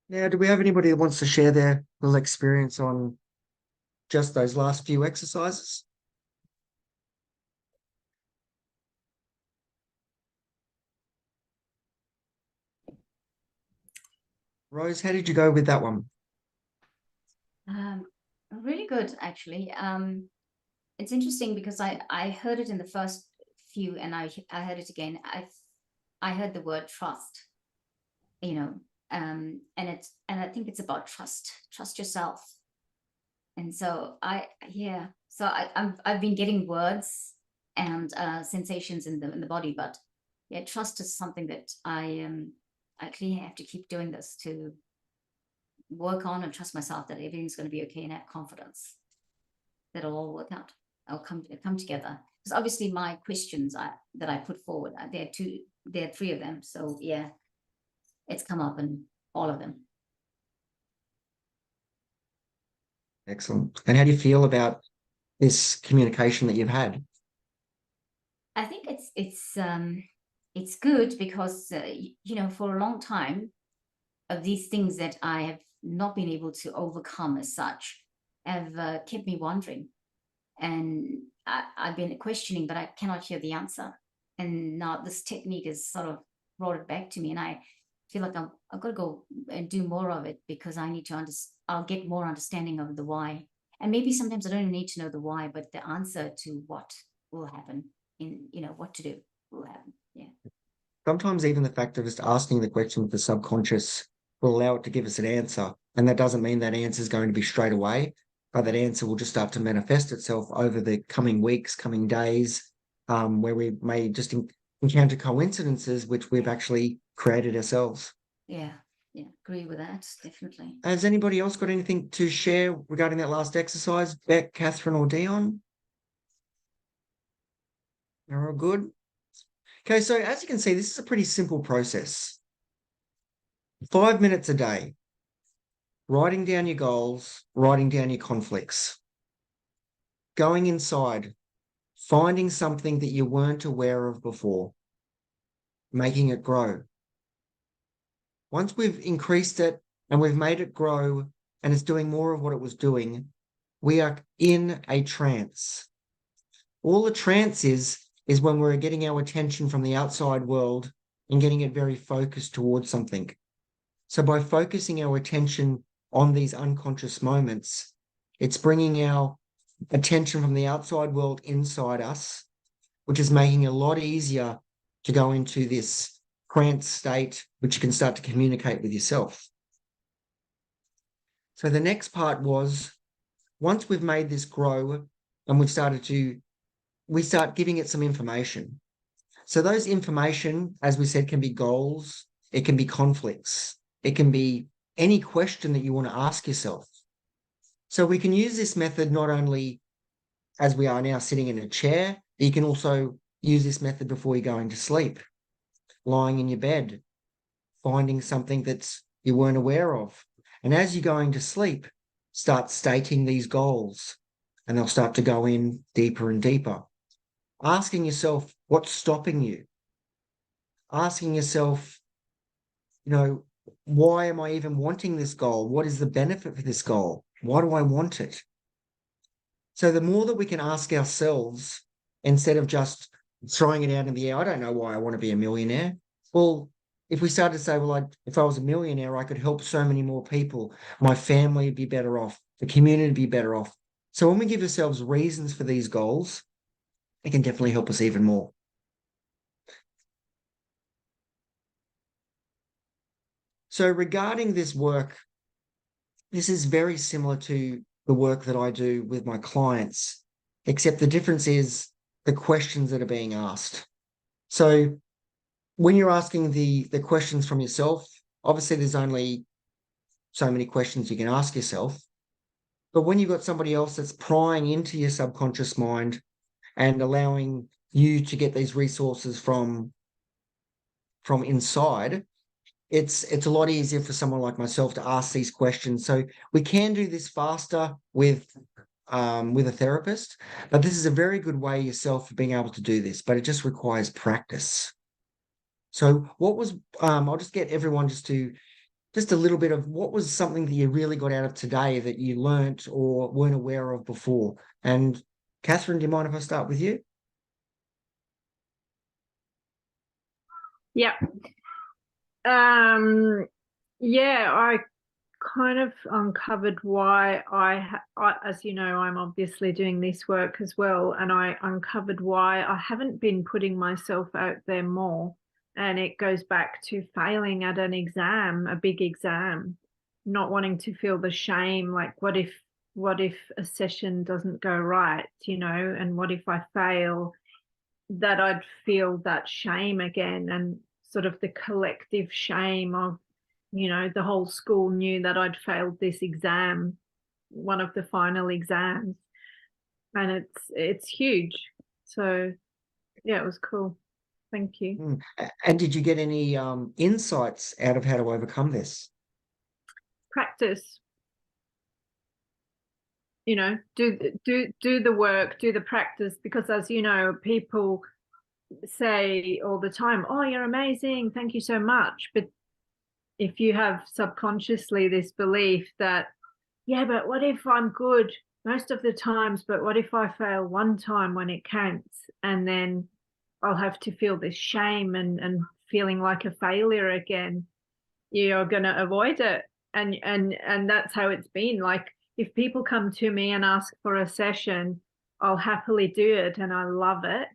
Now, do we have anybody that wants to share their little experience on just those last few exercises? Rose, how did you go with that one? Really good, actually. It's interesting because I heard it in the first few, and I heard it again. I heard the word trust, and I think it's about trust yourself. And so I've been getting words and sensations in the body, but yeah, trust is something that I actually have to keep doing this to work on and trust myself that everything's going to be okay and have confidence that it'll all work out. I'll come together. Because obviously my questions that I put forward, there are three of them. So yeah, it's come up in all of them. Excellent. And how do you feel about this communication that you've had? I think it's good because for a long time of these things that I have not been able to overcome as such have kept me wondering, and I've been questioning, but I cannot hear the answer. And now this technique has sort of brought it back to me, and I feel like I've got to go and do more of it because I need to I'll get more understanding of the why. And maybe sometimes I don't need to know the why, but the answer to what will happen what to do will happen. Yeah. Sometimes even the fact of just asking the question of the subconscious will allow it to give us an answer. And that doesn't mean that answer is going to be straight away, but that answer will just start to manifest itself over the coming weeks, coming days, where we may just encounter coincidences which we've actually created ourselves. Yeah, agree with that, definitely. Has anybody else got anything to share regarding that last exercise? Beck, Catherine, or Dion? They're all good. Okay, so as you can see, this is a pretty simple process. 5 minutes a day, writing down your goals, writing down your conflicts, going inside, finding something that you weren't aware of before, making it grow. Once we've increased it and we've made it grow and it's doing more of what it was doing, we are in a trance. All a trance is when we're getting our attention from the outside world and getting it very focused towards something. So by focusing our attention on these unconscious moments, it's bringing our attention from the outside world inside us, which is making it a lot easier to go into this trance state, which you can start to communicate with yourself. So the next part was, once we've made this grow and we start giving it some information. So those information, as we said, can be goals, it can be conflicts, it can be any question that you want to ask yourself. So we can use this method not only as we are now sitting in a chair, but you can also use this method before you're going to sleep, lying in your bed, finding something that's you weren't aware of. And as you're going to sleep, start stating these goals, and they'll start to go in deeper and deeper. Asking yourself, what's stopping you? Asking yourself, why am I even wanting this goal? What is the benefit for this goal? Why do I want it? So the more that we can ask ourselves, instead of just throwing it out in the air, I don't know why I want to be a millionaire. Well, if we started to say, well, if I was a millionaire, I could help so many more people. My family would be better off. The community would be better off. So when we give ourselves reasons for these goals, it can definitely help us even more. So regarding this work, this is very similar to the work that I do with my clients, except the difference is the questions that are being asked. So when you're asking the questions from yourself, obviously there's only so many questions you can ask yourself. But when you've got somebody else that's prying into your subconscious mind and allowing you to get these resources from inside, it's a lot easier for someone like myself to ask these questions. So we can do this faster with with a therapist, but this is a very good way yourself of being able to do this, but it just requires practice. So what was, I'll just get everyone just a little bit of what was something that you really got out of today that you learnt or weren't aware of before. And Catherine, do you mind if I start with you? Yeah. Yeah, I kind of uncovered why as you know, I'm obviously doing this work as well, and I uncovered why I haven't been putting myself out there more. And it goes back to failing at an exam, a big exam, not wanting to feel the shame, like what if a session doesn't go right, and what if I fail, that I'd feel that shame again, and sort of the collective shame of, the whole school knew that I'd failed this exam, one of the final exams, and it's huge. So yeah, it was cool. Thank you. And did you get any insights out of how to overcome this? Practice. Do the work, do the practice, because as you know, people say all the time, oh, you're amazing, thank you so much. But if you have subconsciously this belief that, yeah, but what if I'm good most of the times, but what if I fail one time when it counts, and then I'll have to feel this shame and feeling like a failure again, you're going to avoid it. And that's how it's been. Like, if people come to me and ask for a session, I'll happily do it and I love it.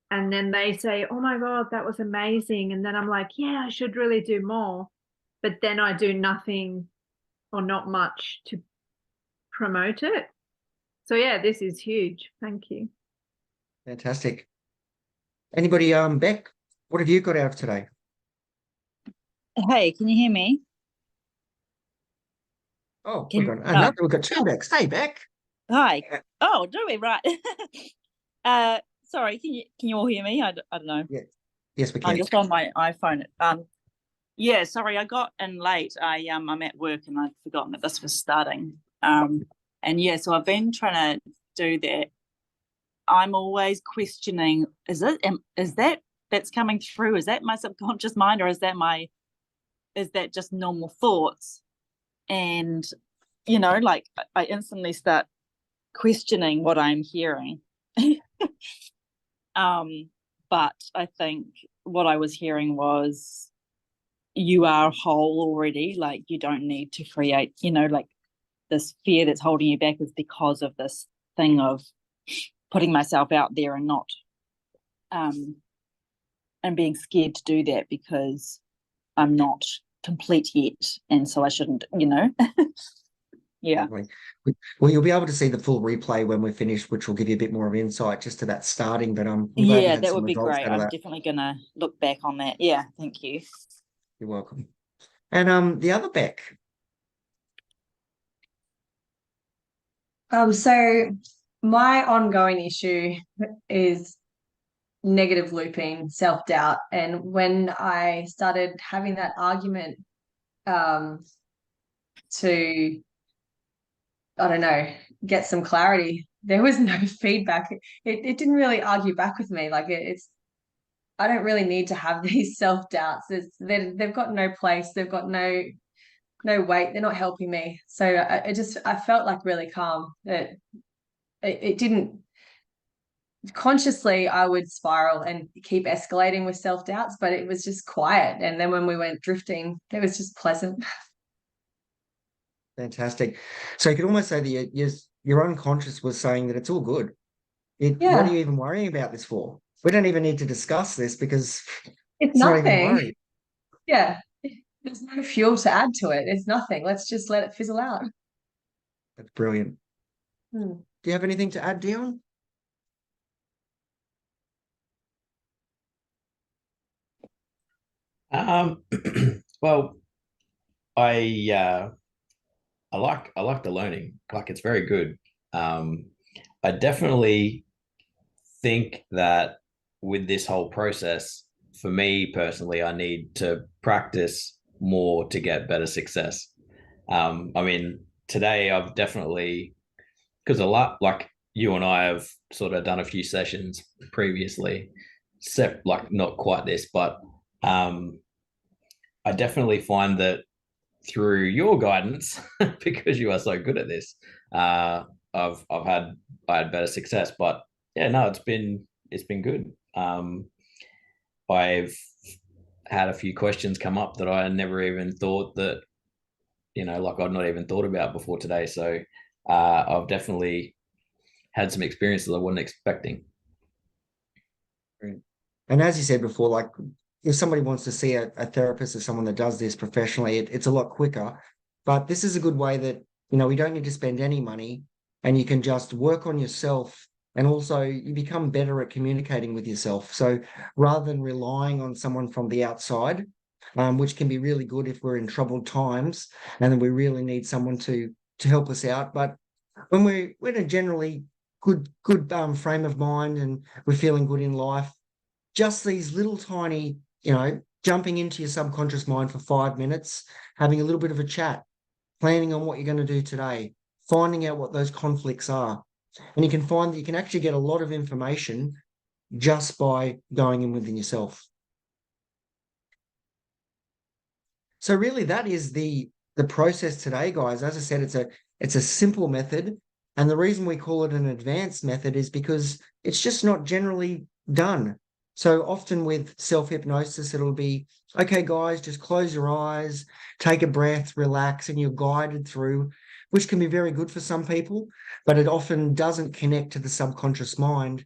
And then they say, oh my God, that was amazing. And then I'm like, yeah, I should really do more. But then I do nothing or not much to promote it. So yeah, this is huge. Thank you. Fantastic. Anybody, Beck, what have you got out of today? Hey, can you hear me? Oh, we've got two Becks. Hey, Beck. Hi. Oh, do we? Right. Sorry, can you all hear me? I don't know. Yeah. Yes, we can. I'm just on my iPhone. Yeah, sorry, I got in late. I'm at work and I'd forgotten that this was starting. And yeah, so I've been trying to do that. I'm always questioning, is that's coming through? Is that my subconscious mind, or is that just normal thoughts? And like, I instantly start questioning what I'm hearing. But I think what I was hearing was, you are whole already, like you don't need to create, like this fear that's holding you back is because of this thing of putting myself out there and not and being scared to do that because I'm not complete yet, and so I shouldn't, Yeah. Well, you'll be able to see the full replay when we're finished, which will give you a bit more of insight just to that starting. But I'm glad you had that some would be results great. out of I'm that. definitely gonna look back on that. Yeah, thank you. You're welcome. And the other Beck. So my ongoing issue is negative looping, self-doubt. And when I started having that argument to, I don't know, get some clarity, there was no feedback. It didn't really argue back with me. Like it's I don't really need to have these self-doubts. They've got no place. They've got no weight. They're not helping me. So I felt like really calm. It didn't, consciously I would spiral and keep escalating with self-doubts, but it was just quiet. And then when we went drifting, it was just pleasant. Fantastic. So you could almost say that your unconscious was saying that it's all good. What are you even worrying about this for? We don't even need to discuss this because it's not even nothing. worried. Yeah. There's no fuel to add to it. It's nothing. Let's just let it fizzle out. That's brilliant. Do you have anything to add, Dion? Well, I like the learning. Like, it's very good. I definitely think that with this whole process, for me personally, I need to practice more to get better success. I mean, today I've definitely because a lot, like you and I have sort of done a few sessions previously, set like not quite this, but I definitely find that through your guidance, because you are so good at this, I had better success. But yeah, no, it's been good. I've had a few questions come up that I never even thought that, like I'd not even thought about before today. So I've definitely had some experiences I wasn't expecting. And as you said before, like if somebody wants to see a therapist or someone that does this professionally, it's a lot quicker. But this is a good way that, we don't need to spend any money, and you can just work on yourself, and also you become better at communicating with yourself. So rather than relying on someone from the outside, which can be really good if we're in troubled times and then we really need someone to help us out. But when we're in a generally good frame of mind and we're feeling good in life, just these little tiny, jumping into your subconscious mind for 5 minutes, having a little bit of a chat, planning on what you're going to do today, finding out what those conflicts are. And you can find that you can actually get a lot of information just by going in within yourself. So really that is the process today, guys. As I said, it's a simple method. And the reason we call it an advanced method is because it's just not generally done. So often with self-hypnosis, it'll be, okay, guys, just close your eyes, take a breath, relax, and you're guided through, which can be very good for some people, but it often doesn't connect to the subconscious mind.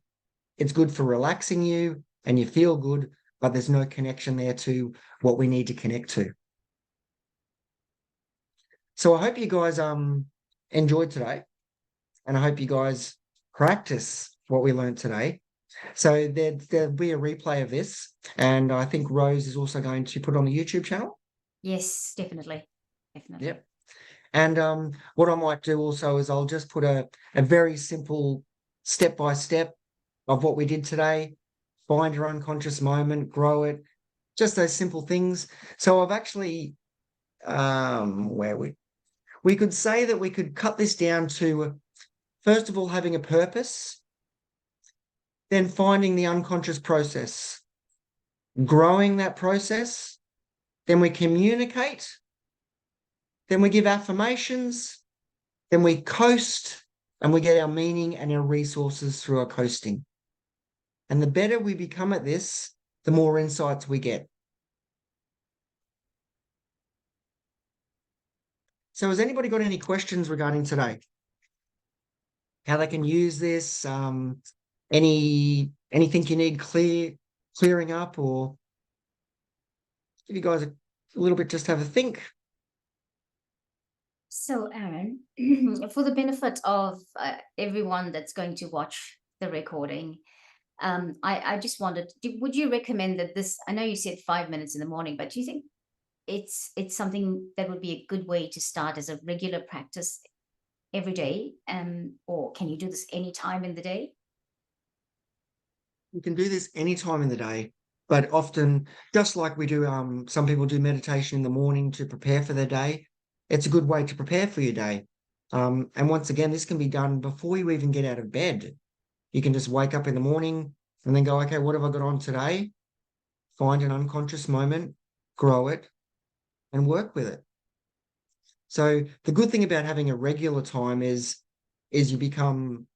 It's good for relaxing you and you feel good, but there's no connection there to what we need to connect to. So I hope you guys enjoyed today, and I hope you guys practice what we learned today. So there'll be a replay of this, and I think Rose is also going to put on the YouTube channel. Yes, definitely. Definitely. Yep. And what I might do also is I'll just put a very simple step-by-step of what we did today. Find your unconscious moment, grow it, just those simple things. So I've actually, we could say that we could cut this down to, first of all, having a purpose, then finding the unconscious process, growing that process, then we communicate, then we give affirmations, then we coast, and we get our meaning and our resources through our coasting. And the better we become at this, the more insights we get. So has anybody got any questions regarding today? How they can use this? Anything you need clearing up, or give you guys a little bit, just have a think. So, Aaron, for the benefit of everyone that's going to watch the recording, I just wondered, would you recommend that this, I know you said 5 minutes in the morning, but do you think it's something that would be a good way to start as a regular practice every day? Or can you do this any time in the day? You can do this any time in the day, but often, just like we do, some people do meditation in the morning to prepare for their day. It's a good way to prepare for your day. And once again, this can be done before you even get out of bed. You can just wake up in the morning and then go, okay, what have I got on today? Find an unconscious moment, grow it, and work with it. So the good thing about having a regular time is you become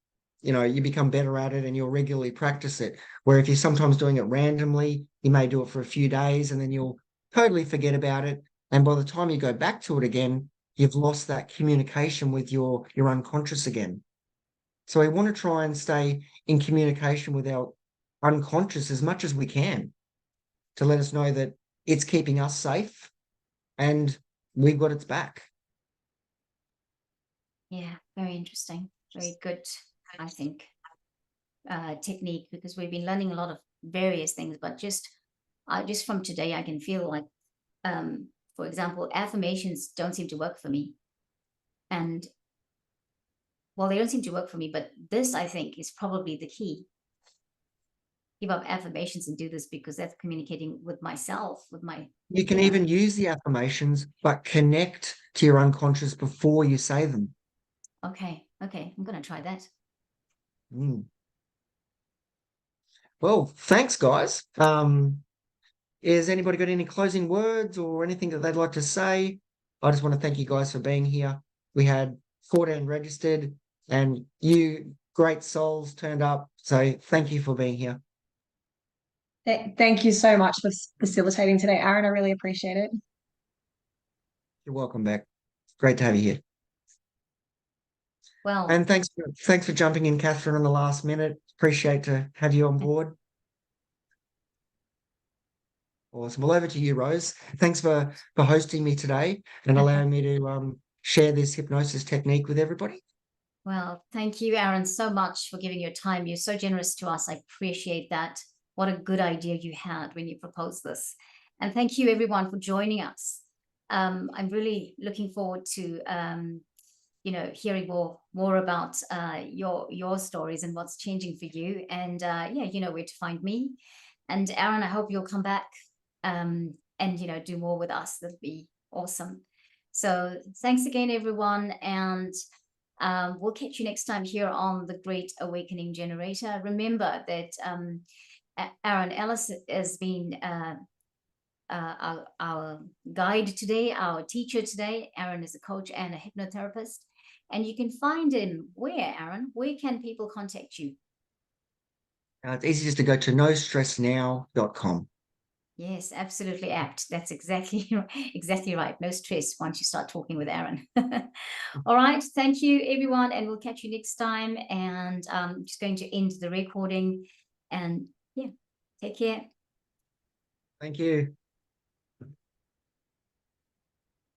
better at it, and you'll regularly practice it. Where if you're sometimes doing it randomly, you may do it for a few days and then you'll totally forget about it. And by the time you go back to it again, you've lost that communication with your unconscious again. So we want to try and stay in communication with our unconscious as much as we can, to let us know that it's keeping us safe and we've got its back. Yeah, very interesting. Very good, I think, technique, because we've been learning a lot of various things, but just from today, I can feel like, for example, affirmations don't seem to work for me. And well, they don't seem to work for me, but this, I think, is probably the key. Give up affirmations and do this, because that's communicating with myself, with my... You can even use the affirmations, but connect to your unconscious before you say them. Okay. I'm going to try that. Mm. Well, thanks, guys. Has anybody got any closing words or anything that they'd like to say? I just want to thank you guys for being here. We had 14 registered and you great souls turned up. So thank you for being here. Thank you so much for facilitating today, Aaron. I really appreciate it. You're welcome back. Great to have you here. Well, And thanks for jumping in, Catherine, in the last minute. Appreciate to have you on board. Awesome. Well, over to you, Rose. Thanks for hosting me today and allowing me to share this hypnosis technique with everybody. well, thank you, Aaron, so much for giving your time. You're so generous to us. I appreciate that. What a good idea you had when you proposed this. And thank you, everyone, for joining us. I'm really looking forward to hearing more about your stories and what's changing for you. And yeah, you know where to find me. And Aaron, I hope you'll come back and do more with us. That'd be awesome. So thanks again, everyone, and we'll catch you next time here on the Great Awakening Generator. Remember that Aaron Ellis has been our guide today, our teacher today. Aaron is a coach and a hypnotherapist. And you can find him where, Aaron? Where can people contact you? It's easy just to go to nostressnow.com. Yes, absolutely apt. That's exactly right. No stress once you start talking with Aaron. All right. Thank you, everyone. And we'll catch you next time. And I'm just going to end the recording. And yeah, take care. Thank you.